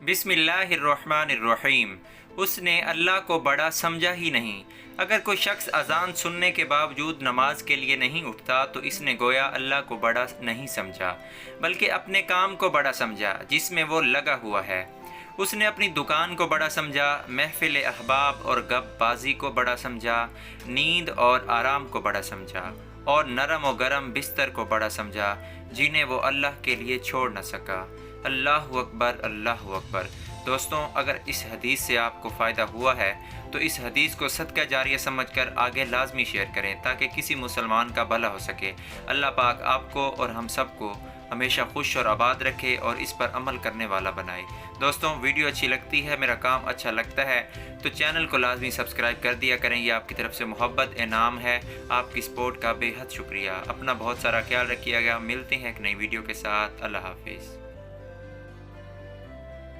بسم اللہ الرحمن الرحیم۔ اس نے اللہ کو بڑا سمجھا ہی نہیں۔ اگر کوئی شخص اذان سننے کے باوجود نماز کے لیے نہیں اٹھتا تو اس نے گویا اللہ کو بڑا نہیں سمجھا، بلکہ اپنے کام کو بڑا سمجھا جس میں وہ لگا ہوا ہے۔ اس نے اپنی دکان کو بڑا سمجھا، محفل احباب اور گپ بازی کو بڑا سمجھا، نیند اور آرام کو بڑا سمجھا، اور نرم و گرم بستر کو بڑا سمجھا جنہیں وہ اللہ کے لیے چھوڑ نہ سکا۔ اللہ اکبر، اللہ اکبر۔ دوستوں، اگر اس حدیث سے آپ کو فائدہ ہوا ہے تو اس حدیث کو صدقہ جاریہ سمجھ کر آگے لازمی شیئر کریں تاکہ کسی مسلمان کا بھلا ہو سکے۔ اللہ پاک آپ کو اور ہم سب کو ہمیشہ خوش اور آباد رکھے اور اس پر عمل کرنے والا بنائے۔ دوستوں، ویڈیو اچھی لگتی ہے، میرا کام اچھا لگتا ہے تو چینل کو لازمی سبسکرائب کر دیا کریں۔ یہ آپ کی طرف سے محبت انعام ہے۔ آپ کی سپورٹ کا بے حد شکریہ۔ اپنا بہت سارا خیال رکھیے گا۔ ملتے ہیں ایک نئی ویڈیو کے ساتھ۔ اللہ حافظ۔